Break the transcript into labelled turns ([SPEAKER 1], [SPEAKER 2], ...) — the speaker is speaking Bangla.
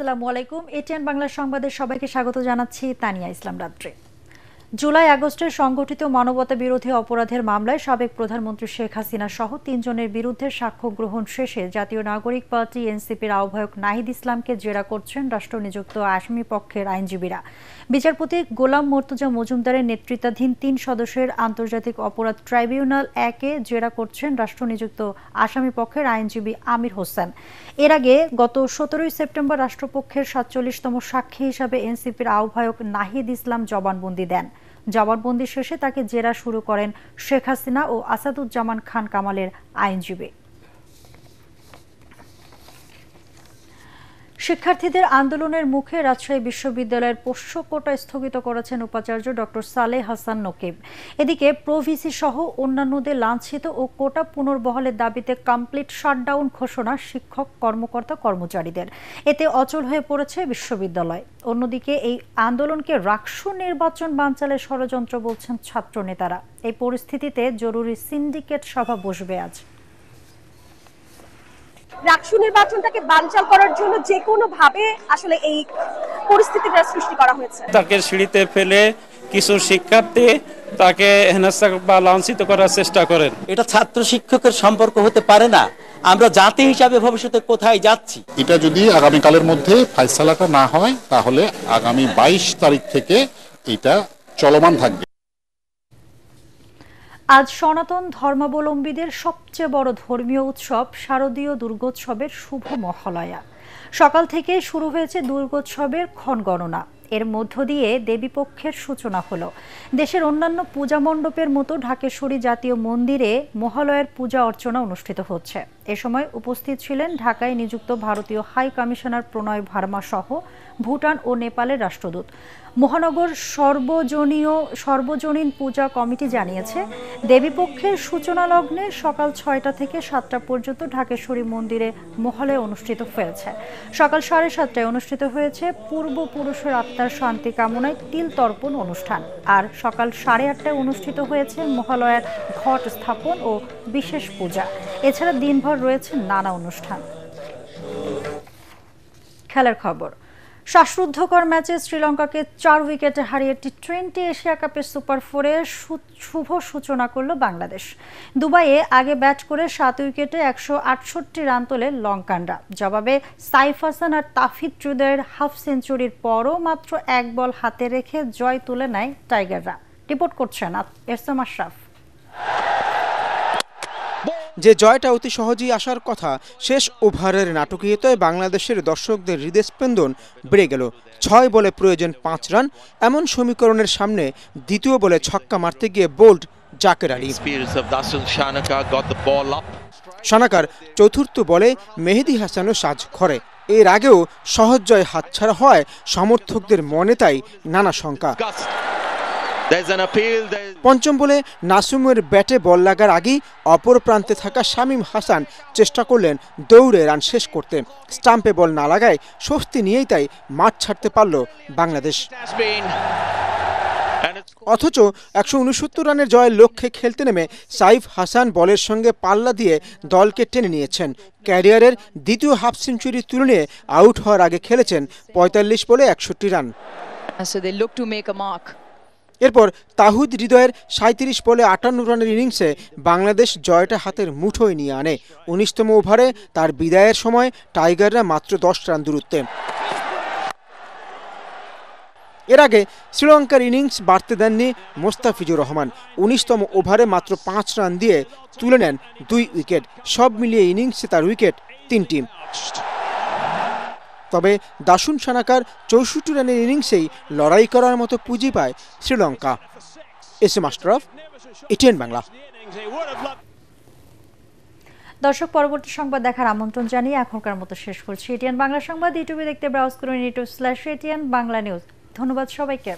[SPEAKER 1] আসসালামু আলাইকুম। এটিএন বাংলা সংবাদে সবাইকে স্বাগত জানাচ্ছি। তানিয়া ইসলাম রাত্রি। জুলাই আগস্টের সংগঠিত মানবতা বিরোধী অপরাধের মামলায় সাবেক প্রধানমন্ত্রী শেখ হাসিনা সহ ৩ জনের বিরুদ্ধে সাক্ষ্য গ্রহণ শেষে জাতীয় নাগরিক পার্টি এনসিপির আহ্বায়ক নাহিদ ইসলামকে জেরা করছেন রাষ্ট্রনিযুক্ত আসামি পক্ষের আইনজীবীরা। বিচারপতি গোলাম মর্তুজা মজুমদারের নেতৃত্বাধীন ৩ সদস্যের আন্তর্জাতিক অপরাধ ট্রাইব্যুনাল ১-এ জেরা করছেন রাষ্ট্রনিযুক্ত আসামি পক্ষের আইনজীবী আমির হোসেন। এর আগে গত ১৭ সেপ্টেম্বর রাষ্ট্রপক্ষের ৪৭তম সাক্ষী হিসাবে এনসিপির আহ্বায়ক নাহিদ ইসলাম জবানবন্দি দেন। জবানবন্দি শেষে তাকে জেরা শুরু করেন শেখ হাসিনা ও আসাদুজ্জামান খান কামালের আইনজীবী। শিক্ষার্থীদের আন্দোলনের মুখে রাজশাহী বিশ্ববিদ্যালয়ের পোষ্য কোটা স্থগিত করেছেন উপাচার্য ডক্টর সালেহ হাসান নকিব। এদিকে প্রভিসি সহ অন্যান্যদের লাঞ্ছিত ও কোটা পুনর্বহালের দাবিতে কমপ্লিট শাটডাউন ঘোষণা শিক্ষক কর্মকর্তা কর্মচারীদের। এতে অচল হয়ে পড়েছে বিশ্ববিদ্যালয়। অন্যদিকে এই আন্দোলনকে রাকসু নির্বাচন বানচালের ষড়যন্ত্র বলছেন ছাত্র নেতারা। এই পরিস্থিতিতে জরুরি সিন্ডিকেট সভা বসবে আজ।
[SPEAKER 2] রাকসু নির্বাচনটাকে বানচাল করার জন্য যে কোনো ভাবে আসলে এই পরিস্থিতিটা সৃষ্টি করা হয়েছে।
[SPEAKER 3] তাকে সিঁড়িতে ফেলে কিছু শিক্ষার্থী তাকে হেনস্থা বা লাঞ্ছিত করার চেষ্টা করেন।
[SPEAKER 4] এটা ছাত্র শিক্ষকের সম্পর্ক হতে পারে না। আমরা জাতি হিসাবে ভবিষ্যতে কোথায় যাচ্ছি?
[SPEAKER 5] এটা যদি আগামীকালের মধ্যে ফাইসালাটা না হয় তাহলে আগামী ২২ তারিখ থেকে এটা চলমান থাকবে।
[SPEAKER 1] আজ সনাতন ধর্মাবলম্বীদের সবচেয়ে বড় ধর্মীয় উৎসব শারদীয় দুর্গোৎসবের শুভ মহালয়া। সকাল থেকে শুরু হয়েছে দুর্গোৎসবের ক্ষণগণনা। এর মধ্য দিয়ে দেবীপক্ষের সূচনা হলো। দেশের অন্যান্য পূজা মণ্ডপের মতো ঢাকেশ্বরী জাতীয় মন্দিরে মহালয়ার পূজা অর্চনা অনুষ্ঠিত হচ্ছে। এ সময় উপস্থিত ছিলেন ঢাকায় নিযুক্ত ভারতীয় হাই কমিশনার প্রণয় ভার্মা সহ ভুটান ও নেপালের রাষ্ট্রদূত। মহানগর সর্বজনীন পূজা কমিটি জানিয়েছে, দেবীপক্ষের সূচনা লগ্নে সকাল ৬টা থেকে ৭টা পর্যন্ত ঢাকেশ্বরী মন্দিরে মহালয়া অনুষ্ঠিত হয়েছে। সকাল ৭:৩০টায় অনুষ্ঠিত হয়েছে পূর্বপুরুষের আত্মার শান্তি কামনায় তিল তর্পণ অনুষ্ঠান। আর সকাল ৮:৩০টায় অনুষ্ঠিত হয়েছে মহালয়ার ঘট স্থাপন ও বিশেষ পূজা। এছাড়া দিনভর রয়েছে নানা অনুষ্ঠান। খেলার খবর। শ্বাসরুদ্ধকর ম্যাচে শ্রীলঙ্কাকে ৪ উইকেটে হারিয়ে টি-20 এশিয়া কাপের সুপার 4-এর শুভ সূচনা করল বাংলাদেশ। দুবাইয়ে আগে ব্যাট করে ৭ উইকেটে ১৬৮ রান তোলে লঙ্কানরা। জবাবে সাইফ হাসান আর তাফিদ হৃদয়ের হাফ সেঞ্চুরির পরও মাত্র ১ বল হাতে রেখে জয় তুলে নেয় টাইগাররা। রিপোর্ট করছেন এরসাম আশরাফ।
[SPEAKER 6] যে জয়টা অতি সহজেই আসার কথা, শেষ ওভারের নাটকীয়তায় বাংলাদেশের দর্শকদের হৃদস্পন্দন বেড়ে গেল। ৬ বলে প্রয়োজন ৫ রান, এমন সমীকরণের সামনে দ্বিতীয় বলে ছক্কা মারতে গিয়ে বোল্ড জাকের আলী। সানাকার চতুর্থ বলে মেহেদী হাসানও সাজ ঘরে। এর আগেও সহজ জয় হাতছাড়া হয় সমর্থকদের মনে, তাই নানা শঙ্কা। পঞ্চম বলে নাসুমের ব্যাটে বল লাগার আগেই অপর প্রান্তে থাকা শামীম হাসান চেষ্টা করলেন দৌড়ে রান শেষ করতে। স্টাম্পে বল না লাগায় স্বস্তি নিয়েই তাই মাঠ ছাড়তে পারল বাংলাদেশ। অথচ ১৬৯ রানের জয়ের লক্ষ্যে খেলতে নেমে সাইফ হাসান বলের সঙ্গে পাল্লা দিয়ে দলকে টেনে নিয়েছেন। ক্যারিয়ারের দ্বিতীয় হাফ সেঞ্চুরি তুলে নিয়ে আউট হওয়ার আগে খেলেছেন ৪৫ বলে ৬১ রান। এরপর তাহিদ হৃদয়ের ৩৭ বলে ৫৮ রানের ইনিংসে বাংলাদেশ জয়টা হাতের মুঠোয় নিয়ে আনে। ১৯তম ওভারে তার বিদায়ের সময় টাইগাররা মাত্র ১০ রান দূরত্বে। এর আগে শ্রীলঙ্কার ইনিংস বাড়তে দেননি মোস্তাফিজুর রহমান। ১৯তম ওভারে মাত্র ৫ রান দিয়ে তুলে নেন ২ উইকেট। সব মিলিয়ে ইনিংসে তার উইকেট ৩টি। তবে দাসুন সানাকার ৬৪ রানের ইনিংসেই লড়াই করার মতো পুঁজি পায় শ্রীলঙ্কা। SM Ashraf, ATN Bangla.
[SPEAKER 1] দর্শক, পরবর্তী সংবাদ দেখার আমন্ত্রণ জানিয়ে এখনকার মতো শেষ করছি। এটিএন বাংলা সংবাদ ইউটিউবে দেখতে ব্রাউজ করুন youtube/ATN বাংলা নিউজ। ধন্যবাদ সবাইকে।